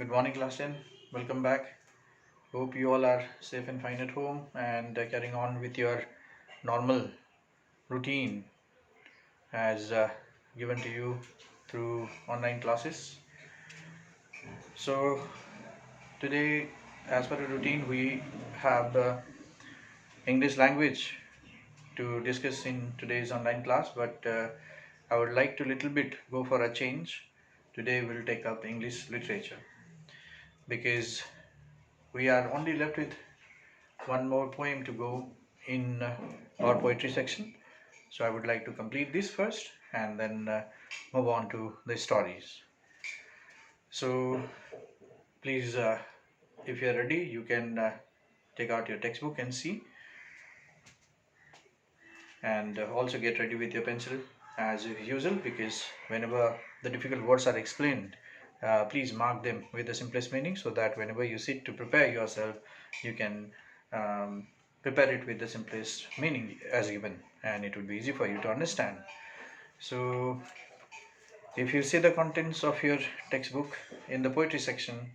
Good morning, class 10. Welcome back. Hope you all are safe and fine at home and carrying on with your normal routine as given to you through online classes. So, today, as per the routine, we have English language to discuss in today's online class, but I would like to little bit go for a change. Today, we'll take up English literature because we are only left with one more poem to go in our poetry section. So I would like to complete this first and then move on to the stories. So please, if you are ready, you can take out your textbook and see, and also get ready with your pencil as usual, because whenever the difficult words are explained, please mark them with the simplest meaning so that whenever you sit to prepare yourself, you can um, prepare it with the simplest meaning as given, and it would be easy for you to understand. So if you see the contents of your textbook in the poetry section,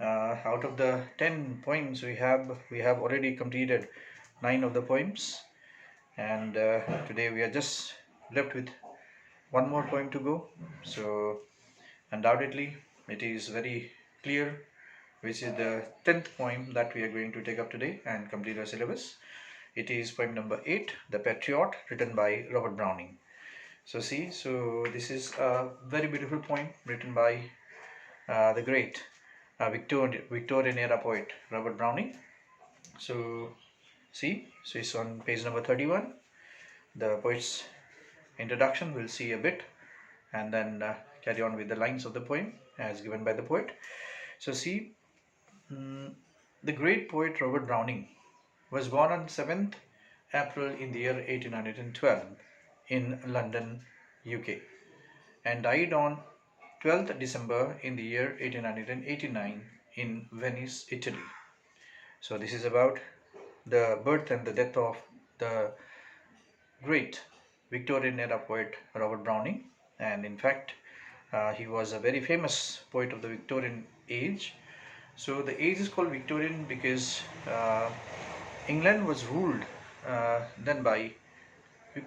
out of the 10 poems we have already completed 9 of the poems, and today we are just left with one more poem to go. So undoubtedly it is very clear which is the 10th poem that we are going to take up today and complete our syllabus. It is poem number 8, The Patriot, written by Robert Browning. So see, so this is a very beautiful poem written by the great Victorian era poet Robert Browning. So see, so it's on page number 31. The poet's introduction we'll see a bit, and then carry on with the lines of the poem as given by the poet. So see, the great poet Robert Browning was born on 7th April in the year 1812 in London, UK, and died on 12th December in the year 1889 in Venice, Italy. So this is about the birth and the death of the great Victorian era poet Robert Browning. And in fact, he was a very famous poet of the Victorian age. So the age is called Victorian because England was ruled then by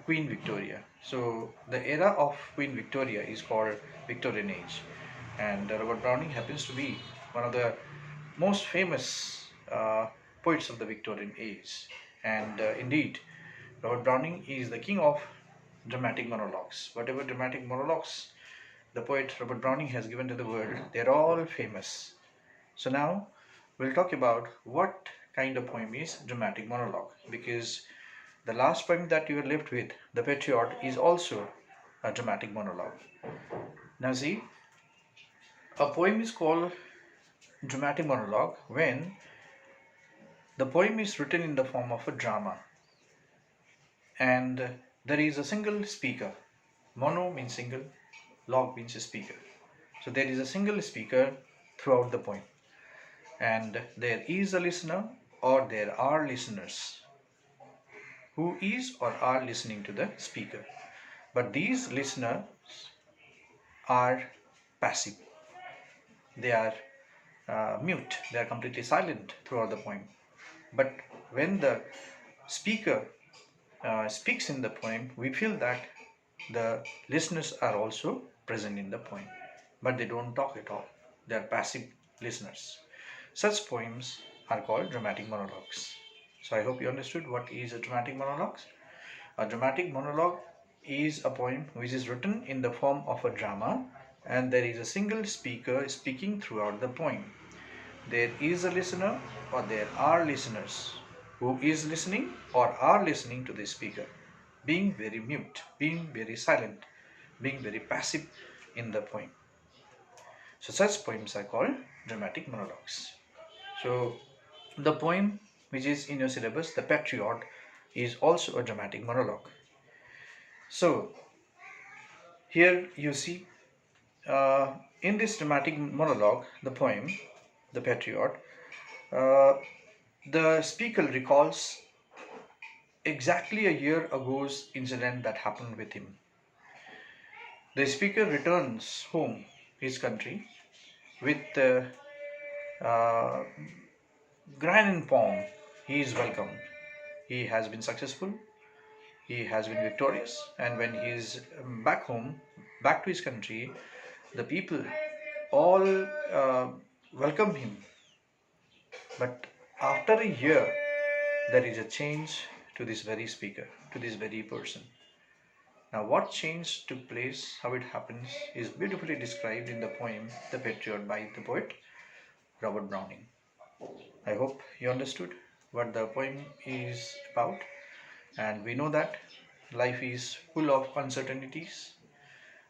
Queen Victoria. So the era of Queen Victoria is called Victorian age, and Robert Browning happens to be one of the most famous poets of the Victorian age. And indeed, Robert Browning is the king of dramatic monologues. Whatever dramatic monologues the poet Robert Browning has given to the world, they're all famous. So now we'll talk about what kind of poem is dramatic monologue, because the last poem that you are left with, The Patriot, is also a dramatic monologue. Now see, a poem is called dramatic monologue when the poem is written in the form of a drama and there is a single speaker. Mono means single, log means a speaker. So there is a single speaker throughout the poem, and there is a listener or there are listeners who is or are listening to the speaker. But these listeners are passive. They are mute. They are completely silent throughout the poem. But when the speaker speaks in the poem, we feel that the listeners are also present in the poem, but they don't talk at all. They are passive listeners. Such poems are called dramatic monologues. So I hope you understood what is a dramatic monologue. A dramatic monologue is a poem which is written in the form of a drama, and there is a single speaker speaking throughout the poem. There is a listener or there are listeners who is listening or are listening to the speaker, being very mute, being very silent, being very passive in the poem. So such poems are called dramatic monologues. So the poem which is in your syllabus, The Patriot, is also a dramatic monologue. So here you see, in this dramatic monologue, the poem, The Patriot, uh, the speaker recalls exactly a year ago's incident that happened with him. The speaker returns home, his country, with uh, grand in poem, he is welcomed. He has been successful, he has been victorious, and when he is back home, back to his country, the people all welcome him. But after a year, there is a change to this very speaker, to this very person. Now, what change took place, how it happens, is beautifully described in the poem The Patriot by the poet Robert Browning. I hope you understood what the poem is about, and we know that life is full of uncertainties.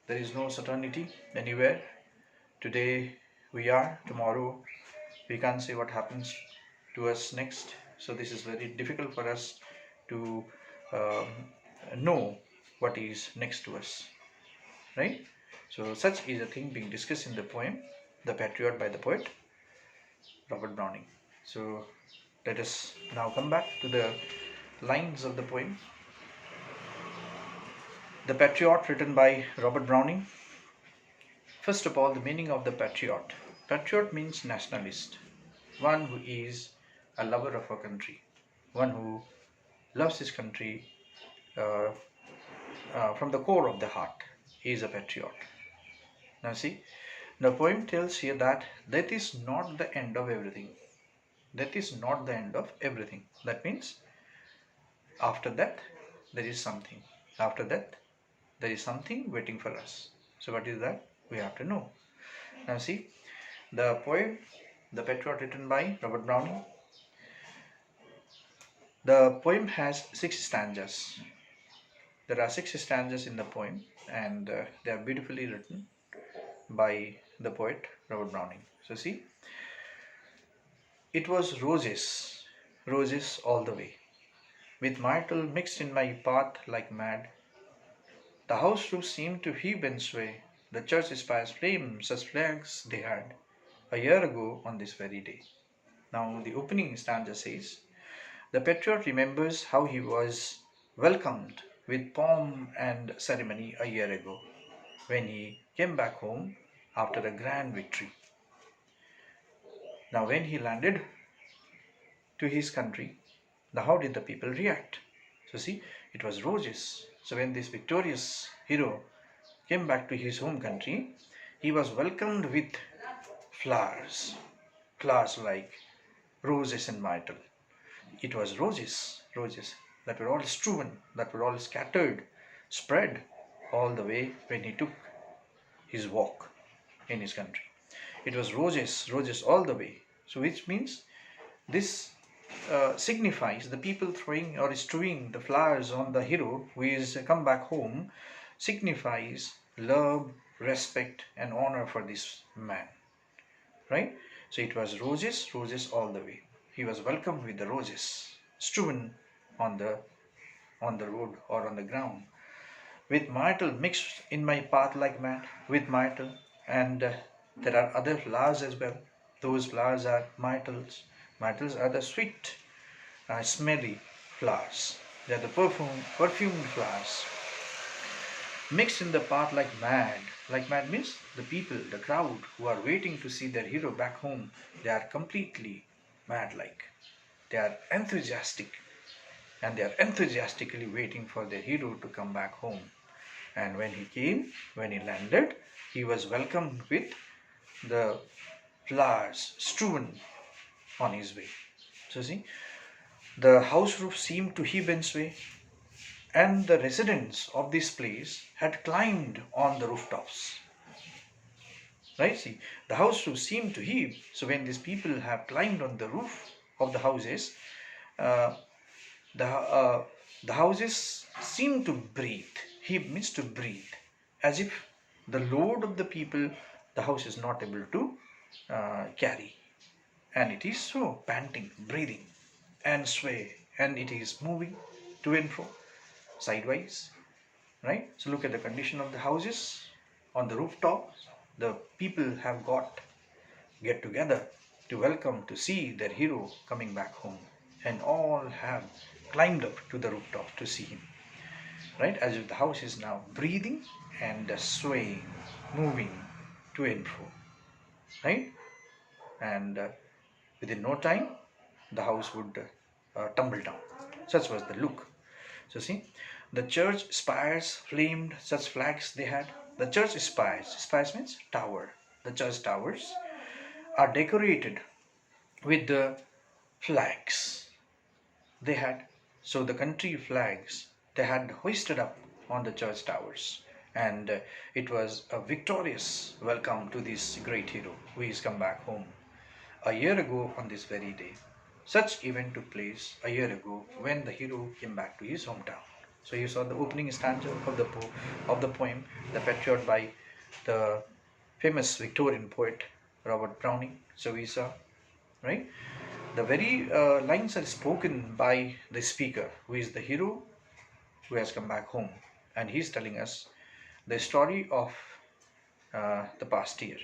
There is no certainty anywhere. Today we are, tomorrow we can't say what happens to us next. So, this is very difficult for us to um, know what is next to us, right? So, such is a thing being discussed in the poem The Patriot by the poet Robert Browning. So, let us now come back to the lines of the poem. The Patriot, written by Robert Browning. First of all, the meaning of the patriot. Patriot means nationalist, one who is a lover of a country, one who loves his country uh, from the core of the heart. He is a patriot. Now, see, the poem tells here that death is not the end of everything. Death is not the end of everything. That means after that, there is something. After that, there is something waiting for us. So, what is that? We have to know. Now, see, the poem The Patriot, written by Robert Browning. The poem has 6 stanzas. There are 6 stanzas in the poem, and they are beautifully written by the poet Robert Browning. So, see, it was roses, roses all the way, with myrtle mixed in my path like mad. The house roof seemed to heave and sway, the church spires flame, such flags they had a year ago on this very day. Now, the opening stanza says, the patriot remembers how he was welcomed with pomp and ceremony a year ago, when he came back home after a grand victory. Now, when he landed to his country, now how did the people react? So, see, it was roses. So, when this victorious hero came back to his home country, he was welcomed with flowers, flowers like roses and myrtle. It was roses, roses that were all strewn, that were all scattered, spread all the way when he took his walk in his country. It was roses, roses all the way. So, which means this signifies the people throwing or strewing the flowers on the hero who is come back home, signifies love, respect, and honor for this man, right? So, it was roses, roses all the way. He was welcomed with the roses strewn on the road or on the ground, with myrtle mixed in my path like mad, with myrtle, and there are other flowers as well. Those flowers are myrtles. Myrtles are the sweet, smelly flowers. They are the perfumed flowers, mixed in the path like mad. Like mad means the people, the crowd who are waiting to see their hero back home, they are completely mad like. They are enthusiastic, and they are enthusiastically waiting for their hero to come back home. And when he came, when he landed, he was welcomed with the flowers strewn on his way. So, see, the house roof seemed to heave and sway, and the residents of this place had climbed on the rooftops. Right? See, the house roof seemed to heave. So, when these people have climbed on the roof of the houses, uh, the uh, the houses seem to breathe. Heave means to breathe, as if the load of the people the house is not able to carry, and it is so panting, breathing, and sway, and it is moving to and fro, sideways. Right? So look at the condition of the houses on the rooftops. The people have get together to welcome, to see their hero coming back home, and all have climbed up to the rooftop to see him, right? As if the house is now breathing and swaying, moving to and fro, right? and within no time the house would tumble down. Such was the look. So see, the church spires flamed, such flags they had. The church spires means tower. The church towers are decorated with the flags they had. So the country flags they had hoisted up on the church towers, and it was a victorious welcome to this great hero who is come back home. A year ago on this very day, such event took place a year ago when the hero came back to his hometown. So you saw the opening stanza of the poem "The Patriot" by the famous Victorian poet Robert Browning. So we saw, right? The very lines are spoken by the speaker, who is the hero who has come back home, and he's telling us the story of the past year,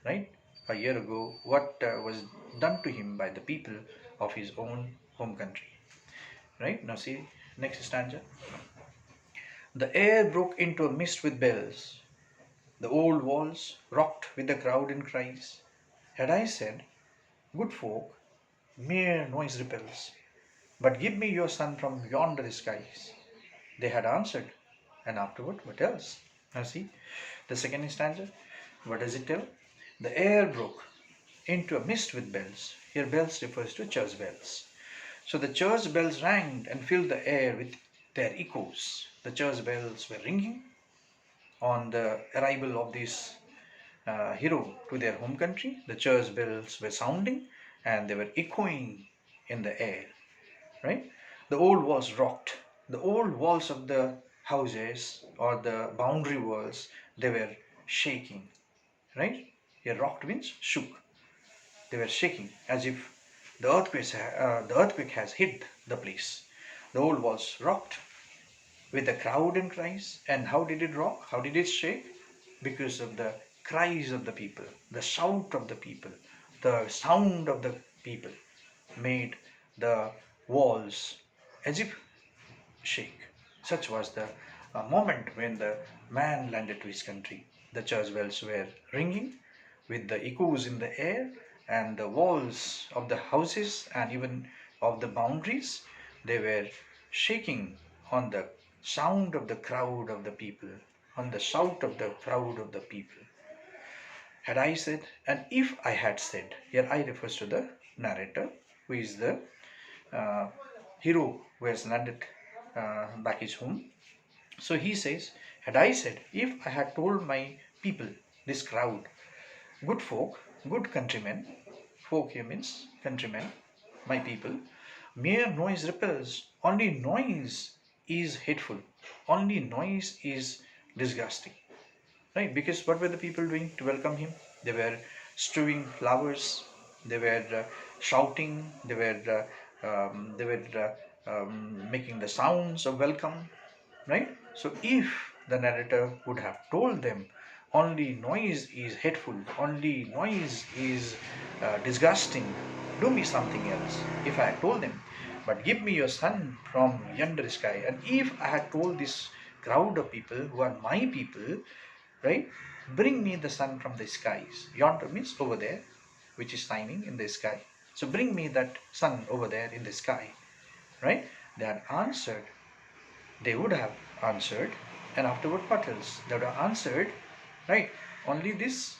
right? A year ago, what was done to him by the people of his own home country, right? Now, see next stanza. The air broke into a mist with bells. The old walls rocked with the crowd and cries. Had I said, "Good folk, mere noise repels, but give me your son from yonder skies," they had answered. And afterward, what else? Now see, the second stanza. What does it tell? The air broke into a mist with bells. Here bells refers to church bells. So the church bells rang and filled the air with their echoes. The church bells were ringing on the arrival of this hero to their home country. The church bells were sounding and they were echoing in the air, right? The old walls rocked. The old walls of the houses or the boundary walls, they were shaking, right? Here rocked means shook. They were shaking as if the earthquake has hit the place. The old walls rocked with the crowd and cries. And how did it rock? How did it shake? Because of the cries of the people, the shout of the people, the sound of the people made the walls as if shake. Such was the moment when the man landed to his country. The church bells were ringing with the echoes in the air, and the walls of the houses and even of the boundaries, they were shaking on the sound of the crowd of the people, on the shout of the crowd of the people. Had I said, and if I had said, here I refers to the narrator, who is the uh, hero who has landed back his home. So he says, had I said, if I had told my people, this crowd, good folk, good countrymen, folk here means countrymen, my people, mere noise repels, only noise is hateful, only noise is disgusting. Right? Because what were the people doing to welcome him? They were strewing flowers, they were shouting, they were making the sounds of welcome, right? So if the narrator would have told them only noise is hateful, only noise is disgusting, do me something else. If I had told them, but give me your son from yonder sky, and if I had told this crowd of people who are my people, right, bring me the sun from the skies. Yonder means over there, which is shining in the sky. So bring me that sun over there in the sky, right? They had answered, they would have answered, and afterward what else? They would have answered, right, only this,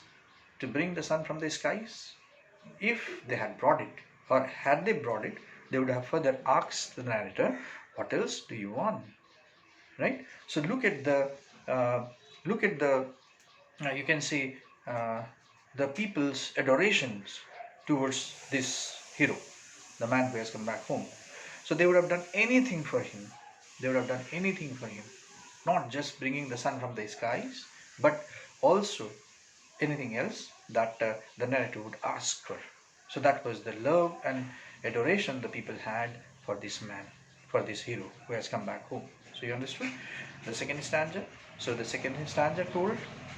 to bring the sun from the skies. If they had brought it, or had they brought it, they would have further asked the narrator, what else do you want, right? So uh, look at the you can see uh, the people's adorations towards this hero, the man who has come back home. So they would have done anything for him. They would have done anything for him, not just bringing the sun from the skies, but also anything else that the narrator would ask for. So that was the love and adoration the people had for this man, for this hero who has come back home. So you understood the second stanza? So the second stanza told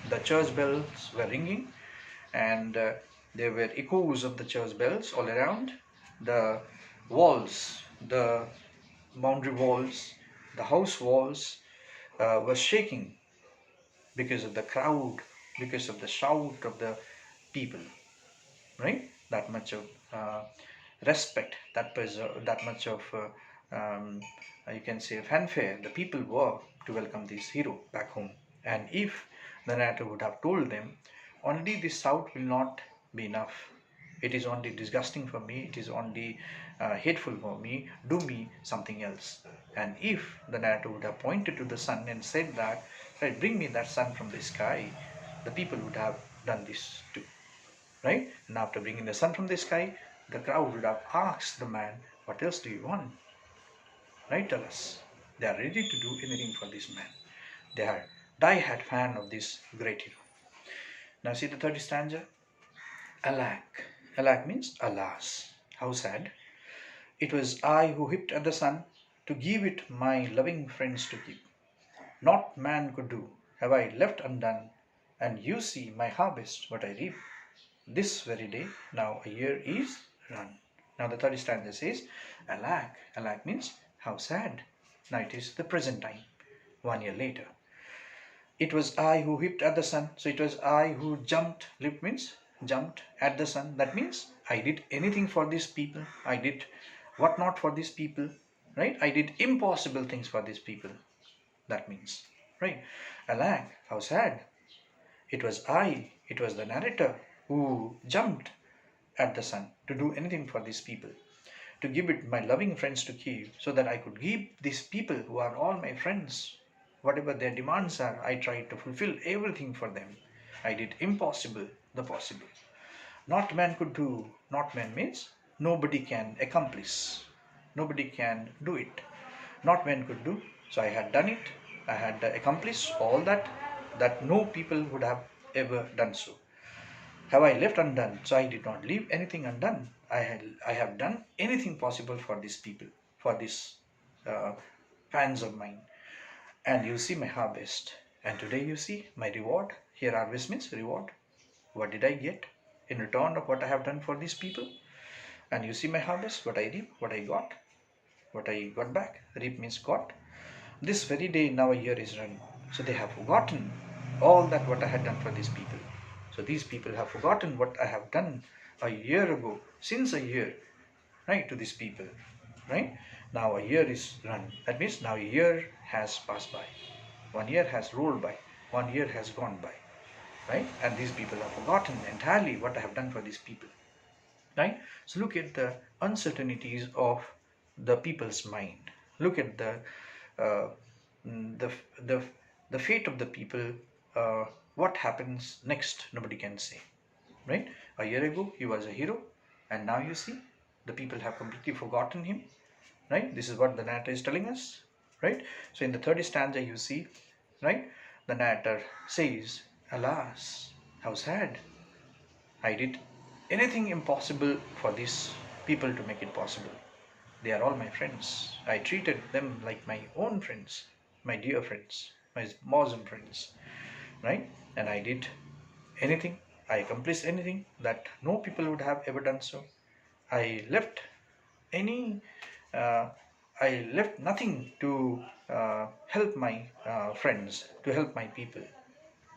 the church bells were ringing, and there were echoes of the church bells all around. The walls, the boundary walls, the house walls were shaking because of the crowd, because of the shout of the people. right? That much of respect, that much of you can say fanfare the people were to welcome this hero back home. And if the narrator would have told them, only this south will not be enough, it is only disgusting for me, it is only hateful for me, do me something else. And if the narrator would have pointed to the sun and said that, right, bring me that sun from the sky, the people would have done this too, right? And after bringing the sun from the sky, the crowd would have asked the man, what else do you want? Right? Tell us. They are ready to do anything for this man. They are die-hard fan of this great hero. Now see the third stanza. Alack. Alack means alas. How sad. It was I who whipped at the sun to give it my loving friends to keep. Not man could do, have I left undone, and you see my harvest what I reap. This very day, now a year is run. Now the third stanza says, alack. Alack means how sad. Now it is the present time, 1 year later. It was I who whipped at the sun. So it was I who jumped. Leap means jumped at the sun. That means I did anything for these people. I did what not for these people. Right? I did impossible things for these people. That means. Right? Alack, how sad. It was the narrator who jumped at the sun to do anything for these people, to give it my loving friends to keep, so that I could give these people who are all my friends, whatever their demands are, I tried to fulfill everything for them. I did impossible, the possible. Not man could do, not man means nobody can accomplish, nobody can do it. Not man could do, so I had done it, I had accomplished all that no people would have ever done so. Have I left undone? So I did not leave anything undone. I have done anything possible for these people, for these uh, fans of mine. And you see my harvest. And today you see my reward. Here harvest means reward. What did I get in return of what I have done for these people? And you see my harvest, what I reap, what I got back. Reap means got. This very day now a year is run. So they have forgotten all that what I had done for these people. So these people have forgotten what I have done a year ago, since a year, right, to these people, right? Now a year is run. That means now a year has passed by. 1 year has rolled by. 1 year has gone by, right? And these people have forgotten entirely what I have done for these people, right? So look at the uncertainties of the people's mind. Look at uh, the the the fate of the people. What happens next? Nobody can say, right? A year ago he was a hero, and now you see the people have completely forgotten him, right? This is what the narrator is telling us, right? So in the third stanza you see, right, the narrator says, alas, how sad. I did anything impossible for these people to make it possible. They are all my friends. I treated them like my own friends, my dear friends, my bosom friends, right? And I did anything, I accomplished anything that no people would have ever done so. I left any, uh, I left nothing to help my friends, to help my people,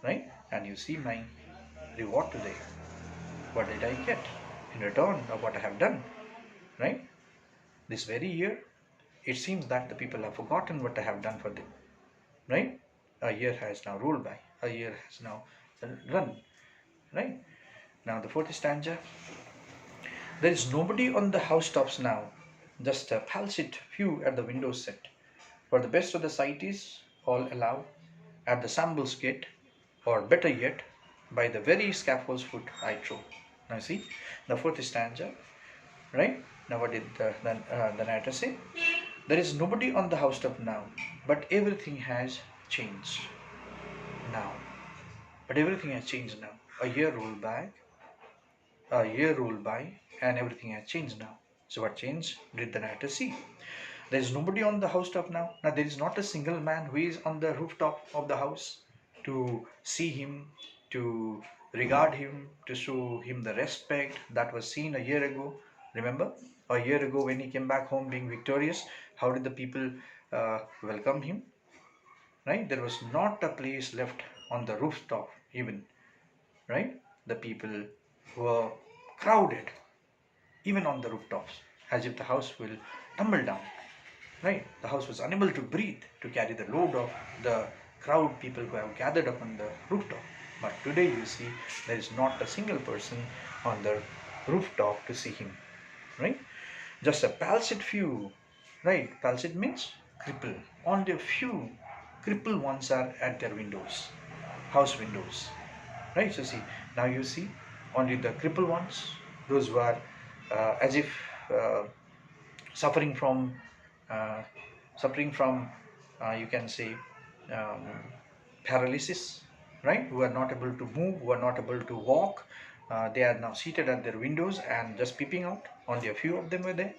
right? And you see my reward today. What did I get in return of what I have done, right? This very year, it seems that the people have forgotten what I have done for them, right? A year has now rolled by, a year has now run, right? Now the fourth stanza. There is nobody on the housetops now, just a palsit few at the windows set. For the best of the sight is all allowed at the shambles gate, or better yet, by the very scaffold's foot I trow. Now see, the fourth stanza, right? Now what did the narrator say? There is nobody on the housetop now, but everything has changed now. But everything has changed now. A year rolled by, and everything has changed now. So what change did the narrator see? There is nobody on the housetop now. Now there is not a single man who is on the rooftop of the house to see him, to regard him, to show him the respect that was seen a year ago. Remember, a year ago when he came back home being victorious, how did the people welcome him? Right? There was not a place left on the rooftop even. Right? The people were crowded, even on the rooftops, as if the house will tumble down. Right? The house was unable to breathe to carry the load of the crowd people who have gathered up on the rooftop. But today you see there is not a single person on the rooftop to see him. Right? Just a palsied few. Right? Palsied means cripple. Only a few crippled ones are at their windows, house windows. Right? So see, now you see only the crippled ones, those who are as if suffering from uh, suffering from you can say um, paralysis, right, who are not able to move, who are not able to walk. They are now seated at their windows and just peeping out. Only a few of them were there,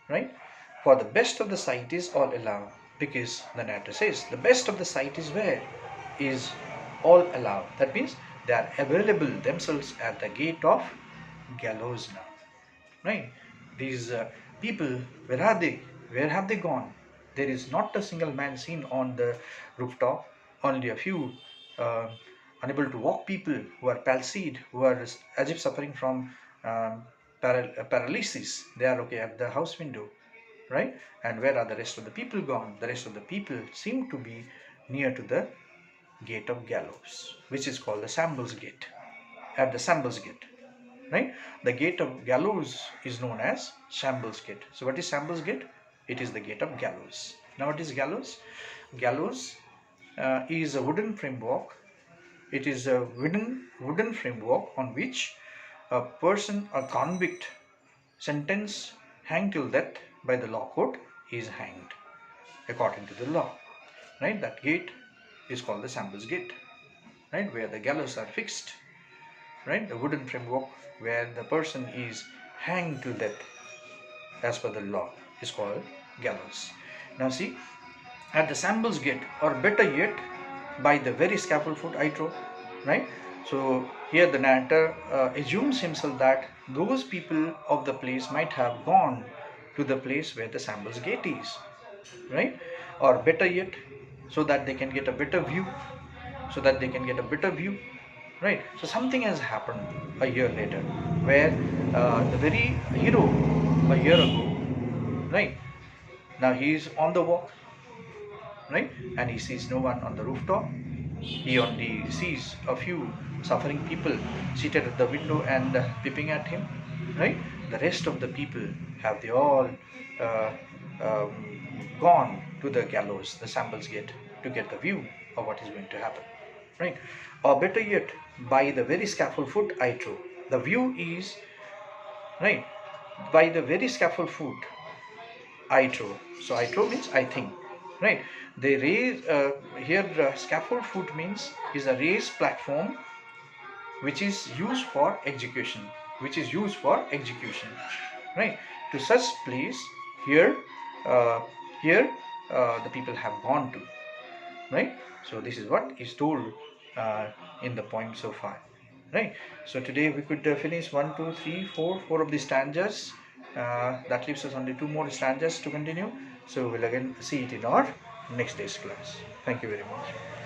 right? For the best of the sight is all allowed, because the narrator says the best of the sight is where is all allowed. That means they are available themselves at the gate of gallows now, right? These people, where are they? Where have they gone? There is not a single man seen on the rooftop. Only a few uh, unable to walk people who are palsied, who are as if suffering from um, paralysis. They are okay at the house window, right? And where are the rest of the people gone? The rest of the people seem to be near to the gate of gallows, which is called the Sambals Gate. At the Sambals Gate, right? The gate of gallows is known as Shambles Gate. So what is Shambles Gate? It is the gate of gallows. Now what is gallows? Gallows is a wooden framework. It is a wooden framework on which a person, a convict, sentenced, hanged till death by the law court is hanged according to the law. Right? That gate is called the Shambles Gate. Right? Where the gallows are fixed. Right? The wooden framework where the person is hanged to death as per the law is called gallows. Now see, at the Shambles Gate, or better yet, by the very scaffold foot I trow, right? So here the narrator assumes himself that those people of the place might have gone to the place where the Shambles Gate is, right? Or better yet, so that they can get a better view, right? So something has happened a year later, where the very hero a year ago, right, now he is on the walk, right, and he sees no one on the rooftop. He only sees a few suffering people seated at the window and peeping at him, right? The rest of the people have they all uh, gone to the gallows, the Shambles Gate, to get the view of what is going to happen, right? Or better yet, by the very scaffold foot I trow. The view is, right, by the very scaffold foot I trow. So I trow means I think, right? They raise here scaffold foot means is a raised platform which is used for execution, right? To such place here, uh, here the people have gone to, right? So this is what is told in the poem so far, right? So today we could finish 4 of the stanzas. That leaves us only 2 more stanzas to continue. So we'll again see it in our next day's class. Thank you very much.